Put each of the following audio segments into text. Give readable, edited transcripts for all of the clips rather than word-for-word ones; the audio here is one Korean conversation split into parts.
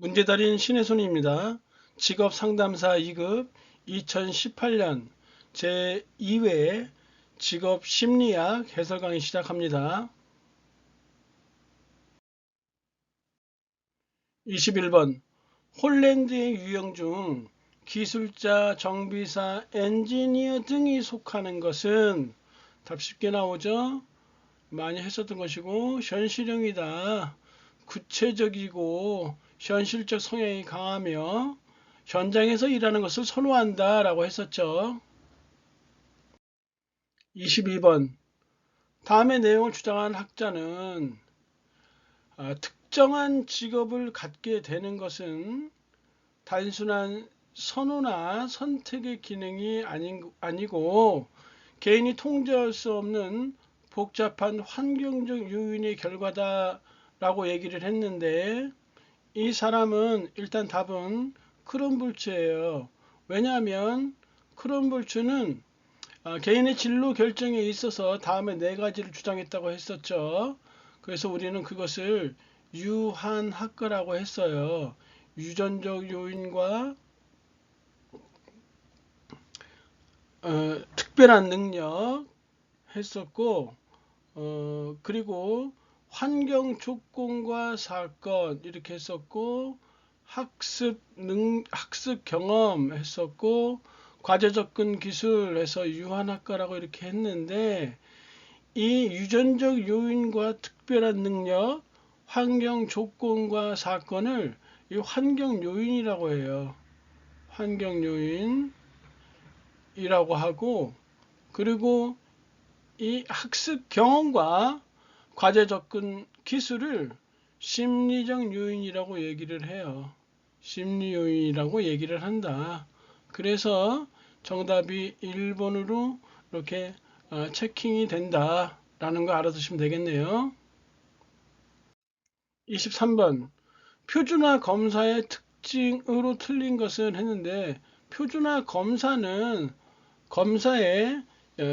문제달인 신혜손입니다. 직업상담사 2급 2018년 제2회 직업심리학 해설 강의 시작합니다. 21번 홀랜드의 유형 중 기술자, 정비사, 엔지니어 등이 속하는 것은 답 쉽게 나오죠. 많이 했었던 것이고 현실형이다. 구체적이고 현실적 성향이 강하며 현장에서 일하는 것을 선호한다 라고 했었죠. 22번 다음의 내용을 주장한 학자는 특정한 직업을 갖게 되는 것은 단순한 선호나 선택의 기능이 아니고 개인이 통제할 수 없는 복잡한 환경적 요인의 결과다라고 얘기를 했는데, 이 사람은 일단 답은 크럼불츠예요. 왜냐하면 크럼불츠는 개인의 진로 결정에 있어서 다음에 네 가지를 주장했다고 했었죠. 그래서 우리는 그것을 유한학과라고 했어요. 유전적 요인과 특별한 능력 했었고, 그리고 환경 조건과 사건 이렇게 했었고, 학습 경험 했었고, 과제 접근 기술 해서 유한학과라고 이렇게 했는데, 이 유전적 요인과 특별한 능력, 환경 조건과 사건을 이 환경 요인이라고 해요. 환경 요인이라고 하고, 그리고 이 학습 경험과 과제 접근 기술을 심리적 요인이라고 얘기를 해요. 심리 요인이라고 얘기를 한다. 그래서 정답이 1번으로 이렇게 체킹이 된다라는 거 알아두시면 되겠네요. 23번 표준화 검사의 특징으로 틀린 것은 했는데, 표준화 검사는 검사의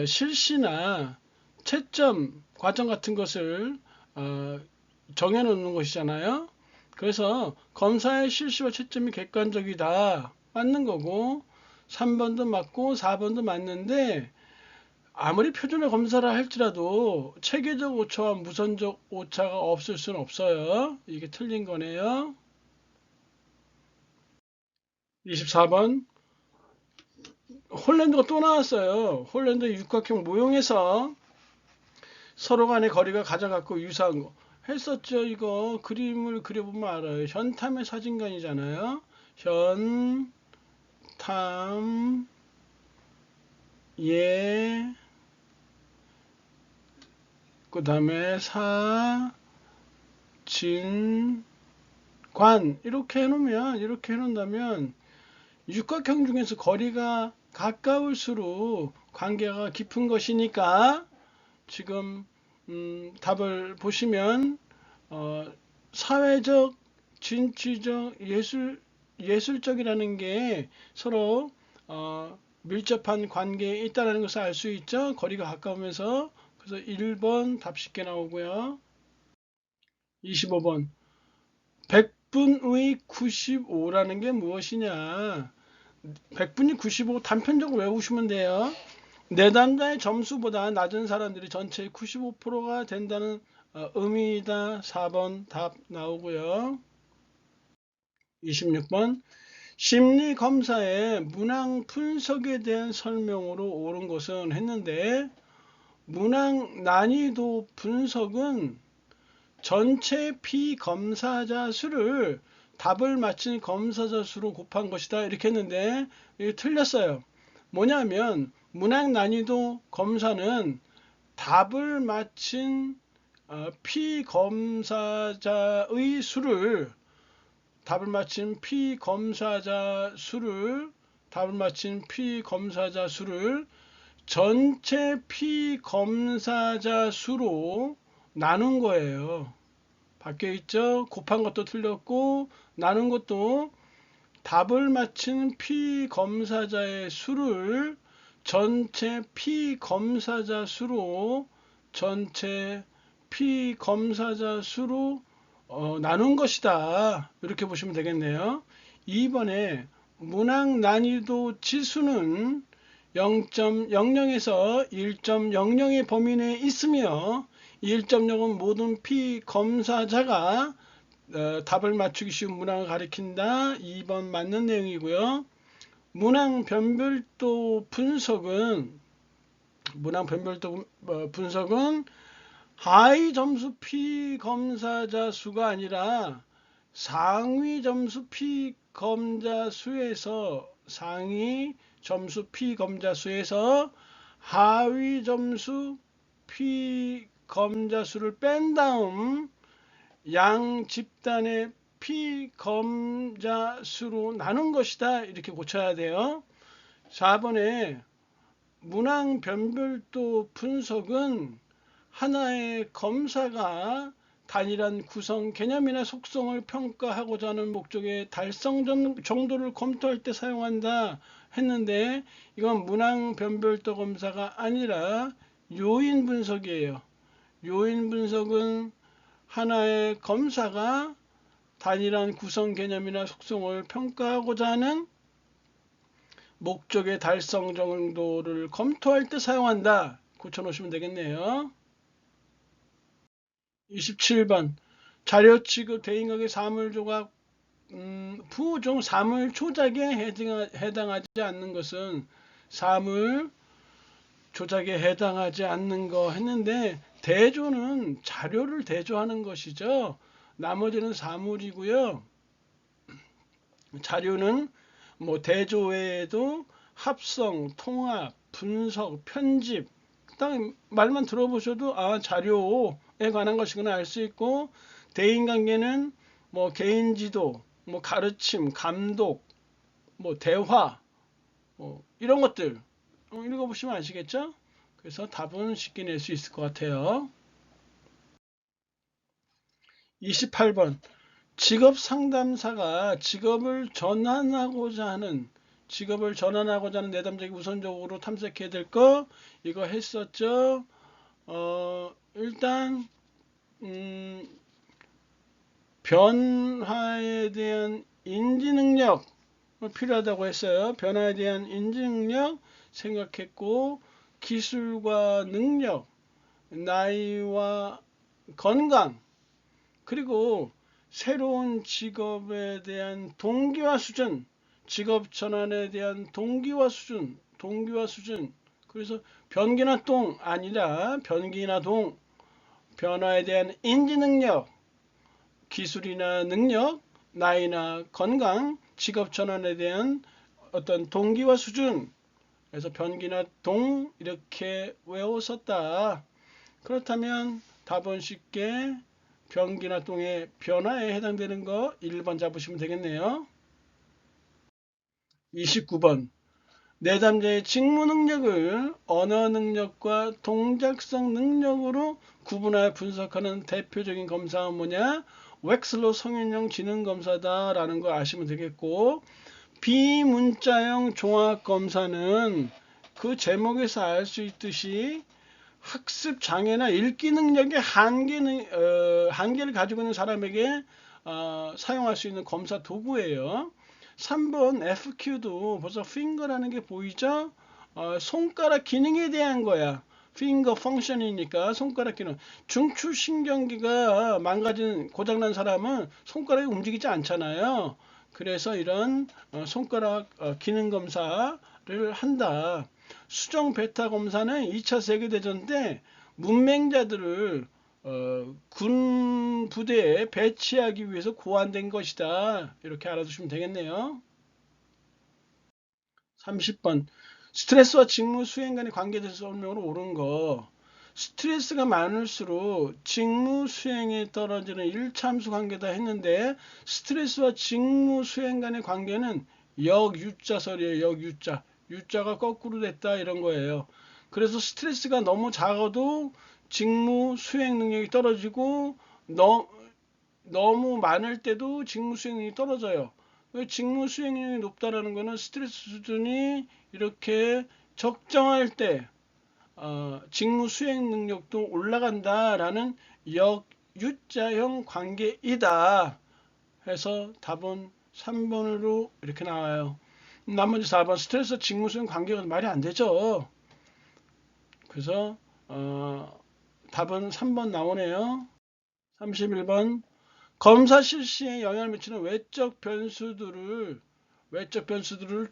실시나 채점 과정 같은 것을 정해놓는 것이잖아요. 그래서 검사의 실시와 채점이 객관적이다. 맞는 거고, 3번도 맞고 4번도 맞는데, 아무리 표준화 검사라 할지라도 체계적 오차와 무선적 오차가 없을 수는 없어요. 이게 틀린 거네요. 24번 홀랜드가 또 나왔어요. 홀랜드 육각형 모형에서 서로 간의 거리가 가장 같고 유사한 거 했었죠. 이거 그림을 그려보면 알아요. 현탐의 사진관이잖아요. 현탐 예, 그 다음에 사진관 이렇게 해놓는다면 육각형 중에서 거리가 가까울수록 관계가 깊은 것이니까, 지금 답을 보시면 사회적, 진취적, 예술적이라는 게 서로 밀접한 관계에 있다는 것을 알 수 있죠. 거리가 가까우면서. 그래서 1번 답 쉽게 나오고요. 25번 100분의 95라는 게 무엇이냐. 100분이 95 단편적으로 외우시면 돼요. 내담자의 점수보다 낮은 사람들이 전체의 95%가 된다는 의미이다. 4번 답 나오고요. 26번 심리검사의 문항 분석에 대한 설명으로 옳은 것은 했는데, 문항 난이도 분석은 전체 피검사자 수를 답을 맞힌 검사자 수로 곱한 것이다 이렇게 했는데, 이게 틀렸어요. 뭐냐면 문항 난이도 검사는 답을 맞힌 피검사자의 수를 답을 맞힌 피검사자 수를 전체 피검사자 수로 나눈 거예요. 바뀌어 있죠? 곱한 것도 틀렸고 나눈 것도 답을 맞힌 피검사자의 수를 전체 피검사자 수로 나눈 것이다. 이렇게 보시면 되겠네요. 2번에 문항 난이도 지수는 0.00에서 1.00의 범위 내에 있으며 1.0은 모든 피검사자가 답을 맞추기 쉬운 문항을 가리킨다. 2번 맞는 내용이고요. 문항 변별도 분석은 하위 점수 피검사자 수가 아니라 상위 점수 피검자 수에서 하위 점수 피검자 수를 뺀 다음 양 집단의 피검자 수로 나눈 것이다. 이렇게 고쳐야 돼요. 4번에 문항 변별도 분석은 하나의 검사가 단일한 구성 개념이나 속성을 평가하고자 하는 목적의 달성 정도를 검토할 때 사용한다 했는데, 이건 문항 변별도 검사가 아니라 요인 분석이에요. 요인 분석은 하나의 검사가 단일한 구성 개념이나 속성을 평가하고자 하는 목적의 달성 정도를 검토할 때 사용한다. 고쳐놓으시면 되겠네요. 27번 자료 취급 대인관계 사물조각 부종 사물 조작에 해당하지 않는 것은 사물 조작에 해당하지 않는 거 했는데, 대조는 자료를 대조하는 것이죠. 나머지는 사물이고요. 자료는 뭐 대조 외에도 합성, 통합, 분석, 편집, 딱 말만 들어보셔도 자료에 관한 것이구나 알 수 있고, 대인관계는 뭐 개인지도, 뭐 가르침, 감독, 뭐 대화, 이런 것들 읽어보시면 아시겠죠? 그래서 답은 쉽게 낼 수 있을 것 같아요. 28번 직업 상담사가 직업을 전환하고자 하는 내담자에게 우선적으로 탐색해야 될 거, 이거 했었죠. 일단 변화에 대한 인지 능력 필요하다고 했어요. 변화에 대한 인지 능력 생각했고, 기술과 능력, 나이와 건강, 그리고 새로운 직업에 대한 동기화 수준, 직업 전환에 대한 동기화 수준. 그래서 변기나 동 아니라 변기나 동. 변화에 대한 인지 능력, 기술이나 능력, 나이나 건강, 직업 전환에 대한 어떤 동기화 수준. 그래서 변기나 동 이렇게 외웠었다. 그렇다면 답은 쉽게 변기나 동의 변화에 해당되는 거 1번 잡으시면 되겠네요. 29번 내담자의 직무 능력을 언어 능력과 동작성 능력으로 구분하여 분석하는 대표적인 검사는 뭐냐? 웩슬러 성인용 지능 검사다 라는 거 아시면 되겠고, 비문자형 종합 검사는 그 제목에서 알 수 있듯이 학습 장애나 읽기 능력의 한계를 가지고 있는 사람에게 사용할 수 있는 검사 도구예요. 3번 FQ도 벌써 finger라는 게 보이죠? 손가락 기능에 대한 거야. finger function이니까 손가락 기능. 중추신경기가 망가진 고장난 사람은 손가락이 움직이지 않잖아요. 그래서 이런 손가락 기능 검사를 한다. 수정 베타 검사는 2차 세계대전 때 문맹자들을 군 부대에 배치하기 위해서 고안된 것이다. 이렇게 알아두시면 되겠네요. 30번 스트레스와 직무 수행 간의 관계에 대해서 설명으로 옳은 거. 스트레스가 많을수록 직무 수행에 떨어지는 일참수 관계다 했는데, 스트레스와 직무 수행 간의 관계는 역유자설이에요. 역유자. 유자가 거꾸로 됐다 이런 거예요. 그래서 스트레스가 너무 작아도 직무 수행 능력이 떨어지고, 너무 많을 때도 직무 수행 능력이 떨어져요. 직무 수행력이 높다라는 것은 스트레스 수준이 이렇게 적정할 때 직무 수행 능력도 올라간다라는 U자형 관계이다 해서 답은 3번으로 이렇게 나와요. 나머지 4번 스트레스 직무수용 관계가 말이 안 되죠. 그래서 답은 3번 나오네요. 31번 검사 실시에 영향을 미치는 외적 변수들을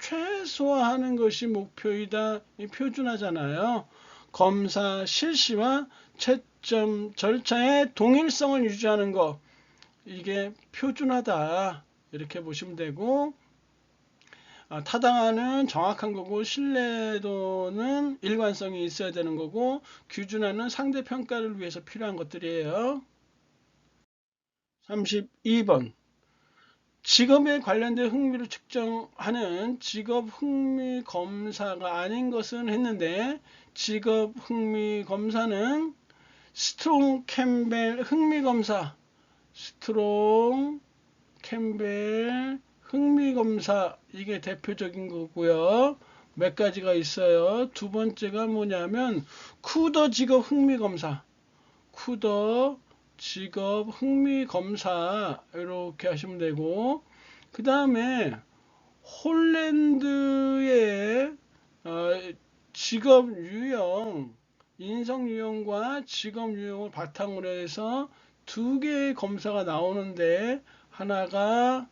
최소화하는 것이 목표이다. 표준화잖아요. 검사 실시와 채점 절차의 동일성을 유지하는 것, 이게 표준화다 이렇게 보시면 되고, 타당화는 정확한 거고 신뢰도는 일관성이 있어야 되는 거고 규준화는 상대평가를 위해서 필요한 것들이에요. 32번 직업에 관련된 흥미를 측정하는 직업 흥미 검사가 아닌 것은 했는데, 직업 흥미 검사는 스트롱 캠벨 흥미 검사, 스트롱 캠벨 흥미 검사, 이게 대표적인 거고요. 몇 가지가 있어요. 두 번째가 뭐냐면 쿠더 직업 흥미 검사, 쿠더 직업 흥미 검사 이렇게 하시면 되고, 그 다음에 홀랜드의 직업 유형, 인성 유형과 직업 유형을 바탕으로 해서 두 개의 검사가 나오는데, 하나가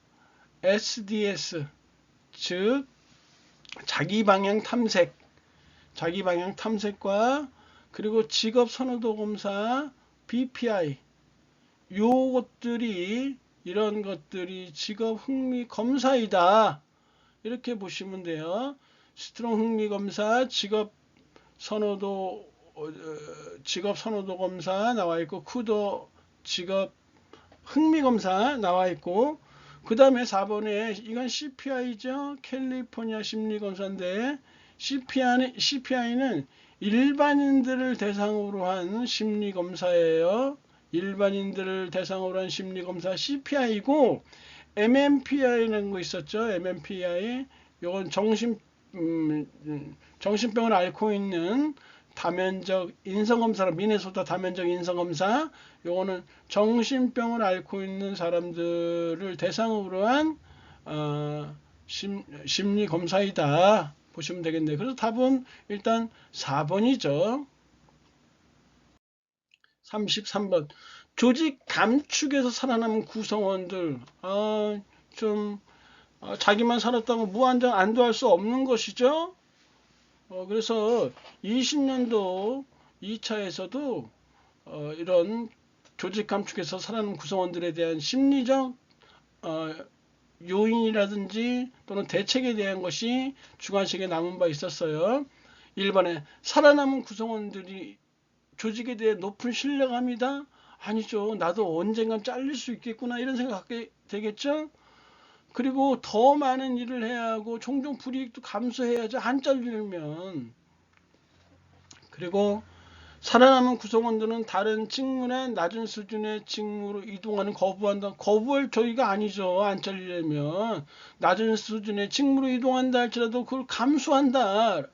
SDS, 즉 자기 방향 탐색과 그리고 직업 선호도 검사 BPI, 이런 것들이 직업 흥미 검사이다 이렇게 보시면 돼요. 스트롱 흥미 검사, 직업 선호도 검사 나와 있고, 쿠도 직업 흥미 검사 나와 있고, 그 다음에 4번에 이건 CPI죠. 캘리포니아 심리검사인데, CPI는 일반인들을 대상으로 한 심리검사예요. 일반인들을 대상으로 한 심리검사 CPI고, MMPI라는 거 있었죠. MMPI. 이건 정신병을 앓고 있는 다면적 인성검사, 미네소타 다면적 인성검사. 요거는 정신병을 앓고 있는 사람들을 대상으로 한 심리검사이다 보시면 되겠네요. 그래서 답은 일단 4번이죠. 33번 조직 감축에서 살아남은 구성원들, 자기만 살았다고 무한정 안도할 수 없는 것이죠. 그래서 20년도 2차에서도 이런 조직 감축에서 살아남은 구성원들에 대한 심리적 요인이라든지 또는 대책에 대한 것이 주관식에 남은 바 있었어요. 1번에 살아남은 구성원들이 조직에 대해 높은 신뢰감이다? 아니죠. 나도 언젠간 잘릴 수 있겠구나 이런 생각하게 되겠죠. 그리고 더 많은 일을 해야 하고 종종 불이익도 감수해야죠. 안 잘리면. 그리고 살아남은 구성원들은 다른 직무나 낮은 수준의 직무로 이동하는 거부한다. 거부할 저희가 아니죠. 안 잘리려면. 낮은 수준의 직무로 이동한다 할지라도 그걸 감수한다.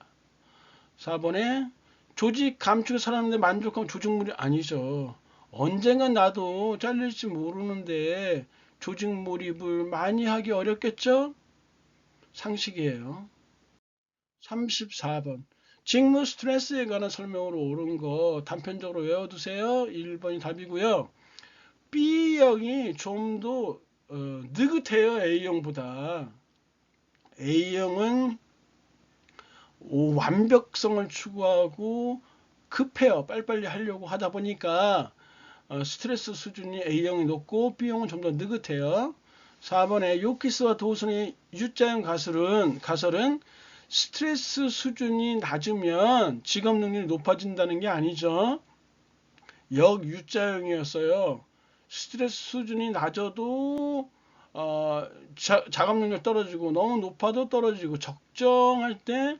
4번에 조직 감축에 살아남는데 만족하면 조직물이 아니죠. 언젠간 나도 잘릴지 모르는데 조직 몰입을 많이 하기 어렵겠죠? 상식이에요. 34번. 직무 스트레스에 관한 설명으로 옳은 거 단편적으로 외워두세요. 1번이 답이고요. B형이 좀 더 느긋해요. A형보다. A형은 완벽성을 추구하고 급해요. 빨리빨리 하려고 하다 보니까 스트레스 수준이 A형이 높고 B형은 좀 더 느긋해요. 4번에 요키스와 도슨의 U자형 가설은 스트레스 수준이 낮으면 직업 능력이 높아진다는 게 아니죠. 역유자형이었어요. 스트레스 수준이 낮아도 작업 능력 떨어지고 너무 높아도 떨어지고 적정할 때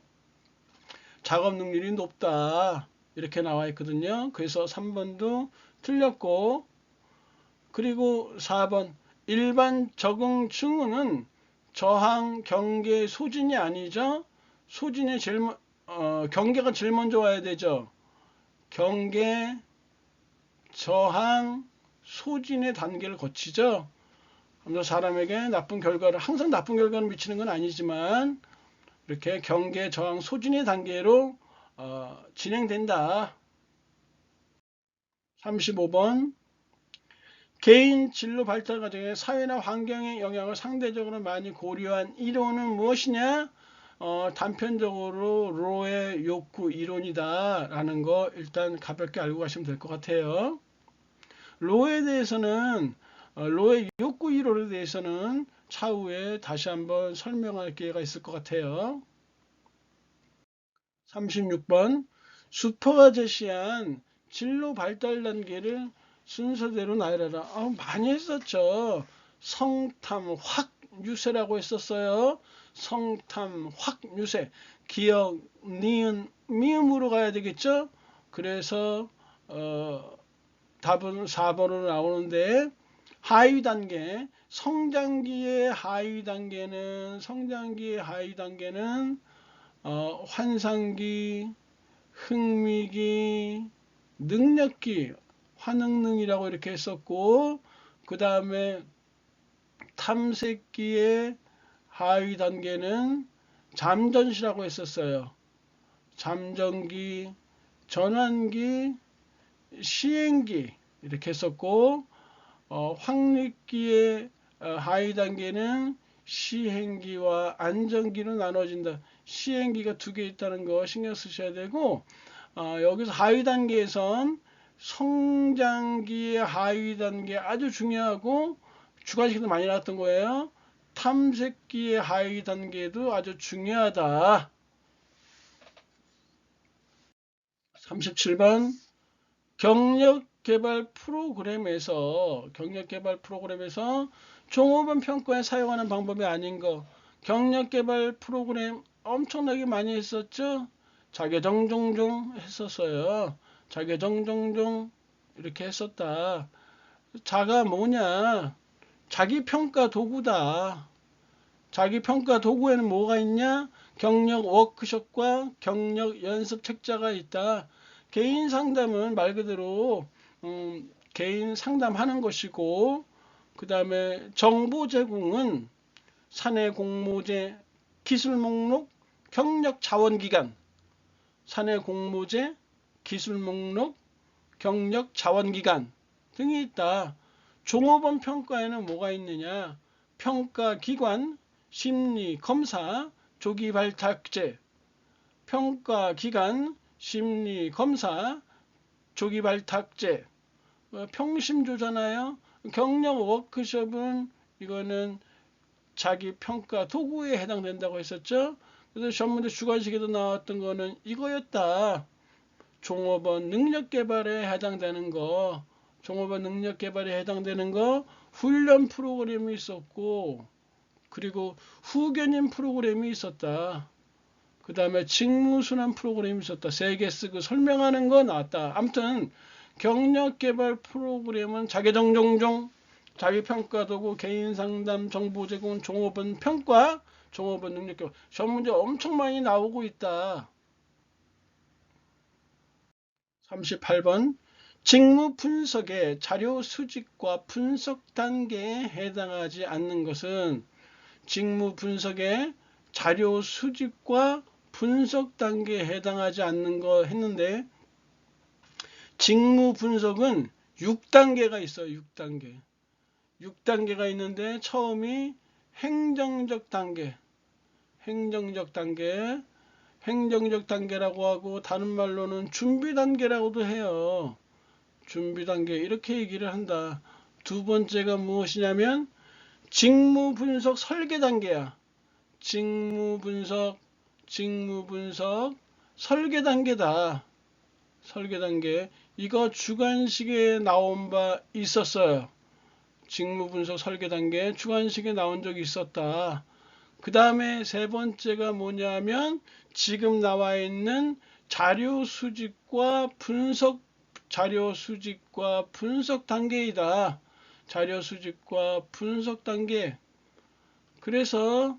작업 능률이 높다 이렇게 나와 있거든요. 그래서 3번도 틀렸고, 그리고 4번 일반 적응 증후는 저항, 경계, 소진이 아니죠. 소진이 경계가 제일 먼저 와야 되죠. 경계, 저항, 소진의 단계를 거치죠. 그래서 사람에게 나쁜 결과를, 항상 나쁜 결과를 미치는 건 아니지만 이렇게 경계, 저항, 소진의 단계로 진행된다. 35번 개인 진로 발달 과정에 사회나 환경의 영향을 상대적으로 많이 고려한 이론은 무엇이냐? 단편적으로 로의 욕구 이론이다 라는 거 일단 가볍게 알고 가시면 될 것 같아요. 로에 대해서는 로의 욕구 이론에 대해서는 차후에 다시 한번 설명할 기회가 있을 것 같아요. 36번 수퍼가 제시한 진로 발달 단계를 순서대로 나열해라. 많이 했었죠. 성탐 확유세라고 했었어요. 성탐 확유세. 기억 니은 미음으로 가야 되겠죠. 그래서 답은 4번으로 나오는데 하위 단계 성장기의 하위 단계는 환상기, 흥미기, 능력기, 환능능이라고 이렇게 했었고, 그 다음에 탐색기의 하위 단계는 잠전시라고 했었어요. 잠전기, 전환기, 시행기 이렇게 했었고, 확립기의 하위 단계는 시행기와 안정기로 나눠진다. 시행기가 두 개 있다는 거 신경 쓰셔야 되고, 여기서 하위 단계에선 성장기의 하위 단계 아주 중요하고 주관식도 많이 나왔던 거예요. 탐색기의 하위 단계도 아주 중요하다. 37번 경력개발 프로그램에서 종업원 평가에 사용하는 방법이 아닌 거. 경력개발 프로그램 엄청나게 많이 했었죠. 자개정종종 했었어요. 자개정종종 이렇게 했었다. 자가 뭐냐? 자기평가 도구다. 자기평가 도구에는 뭐가 있냐? 경력 워크숍과 경력 연습 책자가 있다. 개인 상담은 말 그대로 개인 상담하는 것이고, 그 다음에 정보 제공은 사내 공모제, 기술 목록, 경력 자원 기간, 사내 공모제, 기술 목록, 경력 자원 기간 등이 있다. 종업원 평가에는 뭐가 있느냐? 평가 기관, 심리 검사, 조기 발탁제. 평가 기간, 심리 검사, 조기 발탁제. 평심조잖아요. 경력 워크숍은 이거는 자기 평가 도구에 해당된다고 했었죠. 그래서 전문대 주관식에도 나왔던 거는 이거였다. 종업원 능력 개발에 해당되는 거, 훈련 프로그램이 있었고, 그리고 후견인 프로그램이 있었다. 그 다음에 직무순환 프로그램이 있었다. 세계스 그 설명하는 거 나왔다. 아무튼 경력개발 프로그램은 자기정종종, 자기평가도구, 개인상담, 정보제공, 종업원 평가, 종업원 능력개발. 전문제 엄청 많이 나오고 있다. 38번 직무 분석의 자료 수집과 분석 단계에 해당하지 않는 것은 직무 분석의 자료 수집과 분석 단계에 해당하지 않는 거 했는데, 직무 분석은 6단계가 있어요. 6단계가 있는데 처음이 행정적 단계라고 하고, 다른 말로는 준비 단계라고도 해요. 준비 단계 이렇게 얘기를 한다. 두 번째가 무엇이냐면 직무 분석 설계 단계야. 직무 분석 설계 단계다. 설계 단계. 이거 주관식에 나온 바 있었어요. 직무 분석 설계 단계 주관식에 나온 적이 있었다. 그 다음에 세 번째가 뭐냐면 지금 나와 있는 자료 수집과 분석 단계이다. 자료 수집과 분석 단계. 그래서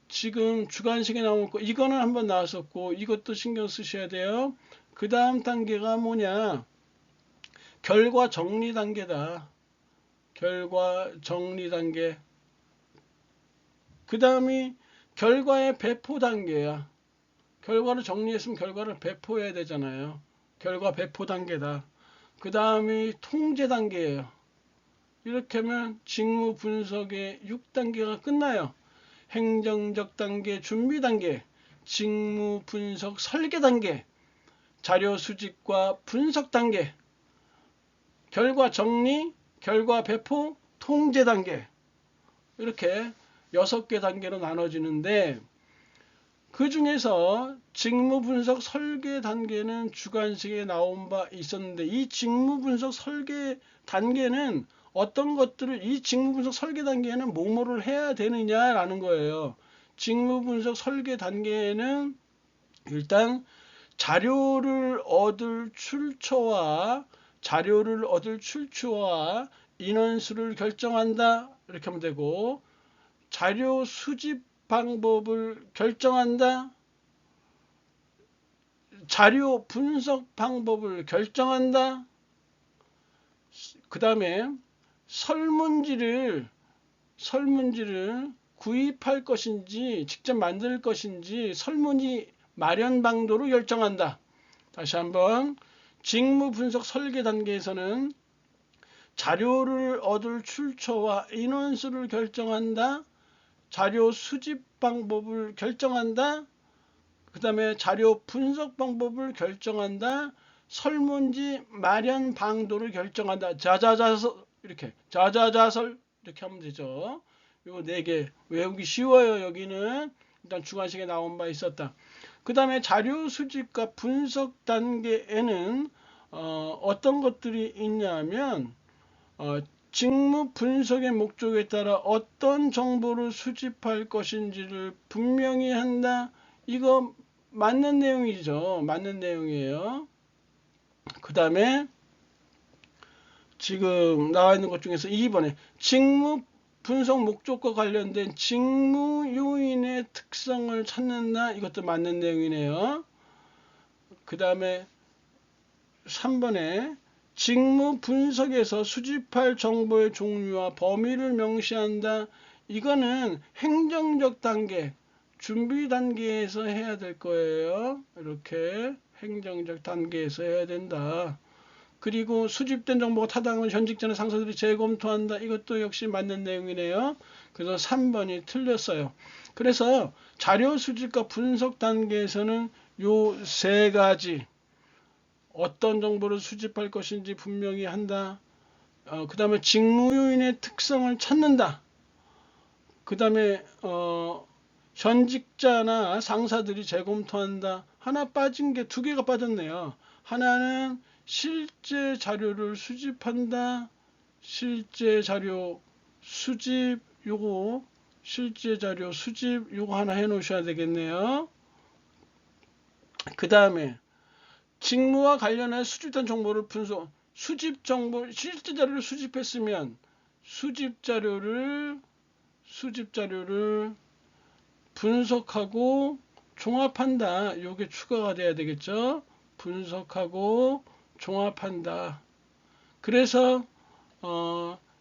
지금 주관식에 나온 거 이거는 한번 나왔었고, 이것도 신경 쓰셔야 돼요. 그 다음 단계가 뭐냐? 결과 정리 단계다. 결과 정리 단계. 그 다음이 결과의 배포 단계야. 결과를 정리했으면 결과를 배포해야 되잖아요. 결과 배포 단계다. 그 다음이 통제 단계예요. 이렇게 하면 직무 분석의 6단계가 끝나요. 행정적 단계, 준비 단계, 직무 분석 설계 단계, 자료 수집과 분석 단계, 결과 정리, 결과 배포, 통제 단계. 이렇게 6개 단계로 나눠지는데, 그 중에서 직무 분석 설계 단계는 주관식에 나온 바 있었는데, 이 직무 분석 설계 단계는 어떤 것들을, 이 직무 분석 설계 단계에는 뭐뭐를 해야 되느냐라는 거예요. 직무 분석 설계 단계에는 일단 자료를 얻을 출처와 인원수를 결정한다. 이렇게 하면 되고, 자료 수집 방법을 결정한다. 자료 분석 방법을 결정한다. 그 다음에 설문지를 구입할 것인지 직접 만들 것인지 설문지 마련 방도를 결정한다. 다시 한번, 직무 분석 설계 단계에서는 자료를 얻을 출처와 인원수를 결정한다. 자료 수집 방법을 결정한다. 그 다음에 자료 분석 방법을 결정한다. 설문지 마련 방도를 결정한다. 자자자설 이렇게 자자자설 이렇게 하면 되죠. 요 4개 외우기 쉬워요. 여기는 일단 주관식에 나온 바 있었다. 그 다음에 자료 수집과 분석 단계에는 어떤 것들이 있냐면 직무 분석의 목적에 따라 어떤 정보를 수집할 것인지를 분명히 한다. 이거 맞는 내용이죠. 맞는 내용이에요. 그 다음에 지금 나와 있는 것 중에서 2번에 직무 분석 목적과 관련된 직무 요인의 특성을 찾는다. 이것도 맞는 내용이네요. 그 다음에 3번에 직무 분석에서 수집할 정보의 종류와 범위를 명시한다. 이거는 행정적 단계, 준비 단계에서 해야 될 거예요. 이렇게 행정적 단계에서 해야 된다. 그리고 수집된 정보가 타당하면 현직자나 상사들이 재검토한다. 이것도 역시 맞는 내용이네요. 그래서 3번이 틀렸어요. 그래서 자료 수집과 분석 단계에서는 요 3가지, 어떤 정보를 수집할 것인지 분명히 한다. 그 다음에 직무 요인의 특성을 찾는다. 그 다음에 현직자나 상사들이 재검토한다. 하나 빠진 게 2개가 빠졌네요. 하나는 실제 자료를 수집한다. 실제 자료 수집 요거 하나 해 놓으셔야 되겠네요. 그 다음에 직무와 관련해 수집된 정보를 분석, 수집 정보, 실제 자료를 수집했으면 수집 자료를 분석하고 종합한다. 요게 추가가 돼야 되겠죠. 분석하고 종합한다. 그래서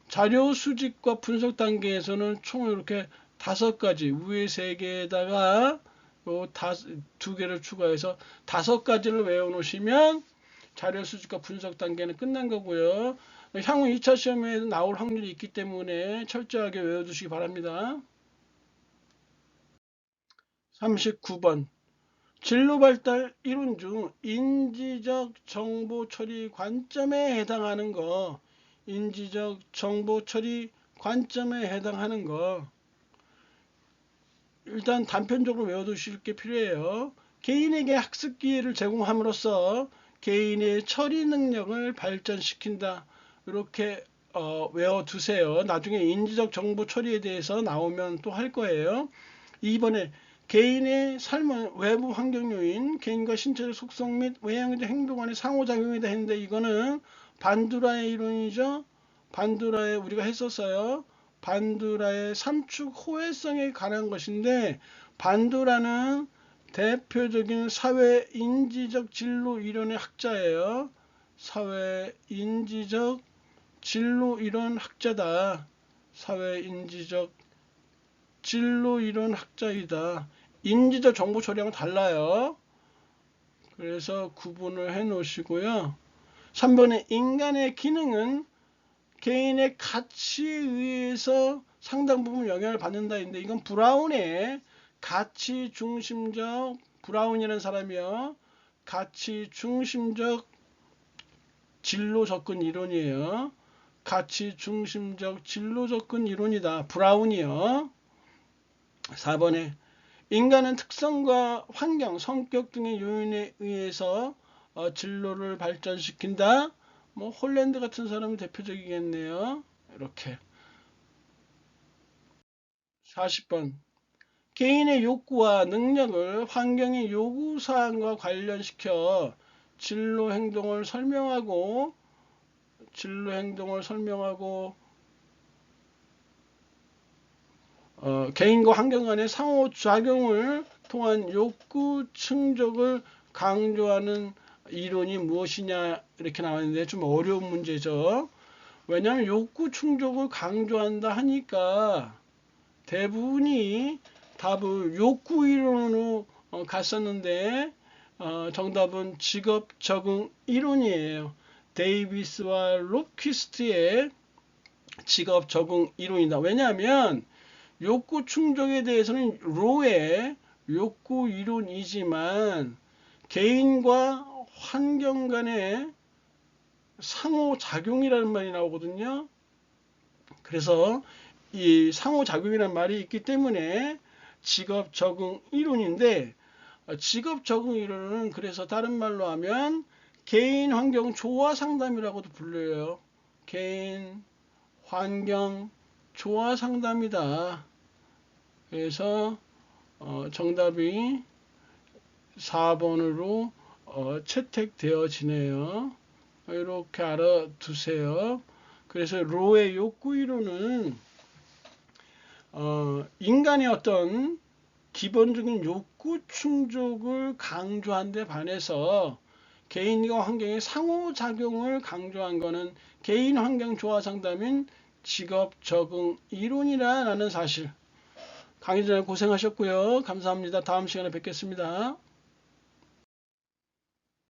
자료 수집과 분석 단계에서는 총 이렇게 5가지, 위에 3개에다가 요 2개를 추가해서 5가지를 외워 놓으시면 자료 수집과 분석 단계는 끝난 거고요. 향후 2차 시험에 나올 확률이 있기 때문에 철저하게 외워두시기 바랍니다. 39번 진로 발달 이론 중 인지적 정보 처리 관점에 해당하는 거, 인지적 정보 처리 관점에 해당하는 거 일단 단편적으로 외워두실 게 필요해요. 개인에게 학습 기회를 제공함으로써 개인의 처리 능력을 발전시킨다. 이렇게 외워두세요. 나중에 인지적 정보 처리에 대해서 나오면 또 할 거예요. 2번에 개인의 삶은 외부 환경 요인, 개인과 신체적 속성 및 외향적 행동 간의 상호작용이다 했는데 이거는 반두라의 이론이죠. 반두라의 우리가 했었어요. 반두라의 삼축 호혜성에 관한 것인데, 반두라는 대표적인 사회 인지적 진로 이론의 학자예요. 사회인지적 진로 이론 학자다. 사회인지적 진로 이론 학자이다. 인지적 정보 처리하고 달라요. 그래서 구분을 해 놓으시고요. 3번에 인간의 기능은 개인의 가치에 의해서 상당 부분 영향을 받는다 인데 이건 브라운의 가치 중심적 브라운이라는 사람이요. 가치 중심적 진로 접근 이론이에요. 가치 중심적 진로 접근 이론이다. 브라운이요. 4번에 인간은 특성과 환경, 성격 등의 요인에 의해서 진로를 발전시킨다. 뭐 홀랜드 같은 사람이 대표적이겠네요. 이렇게. 40번. 개인의 욕구와 능력을 환경의 요구사항과 관련시켜 진로 행동을 설명하고 개인과 환경 간의 상호작용을 통한 욕구 충족을 강조하는 이론이 무엇이냐 이렇게 나왔는데 좀 어려운 문제죠. 왜냐하면 욕구 충족을 강조한다 하니까 대부분이 답을 욕구 이론으로 갔었는데 정답은 직업 적응 이론이에요. 데이비스와 로퀴스트의 직업 적응 이론이다. 왜냐하면 욕구 충족에 대해서는 로의 욕구 이론이지만 개인과 환경 간의 상호작용이라는 말이 나오거든요. 그래서 이 상호작용이라는 말이 있기 때문에 직업 적응 이론인데 직업 적응 이론은 그래서 다른 말로 하면 개인 환경 조화 상담이라고도 불려요. 개인 환경 조화 상담이다. 그래서 정답이 4번으로 채택되어지네요. 이렇게 알아두세요. 그래서 로의 욕구 이론은 인간의 어떤 기본적인 욕구 충족을 강조한 데 반해서 개인과 환경의 상호작용을 강조한 것은 개인 환경 조화 상담인 직업 적응 이론이라는 사실. 강의 전에 고생하셨고요. 감사합니다. 다음 시간에 뵙겠습니다.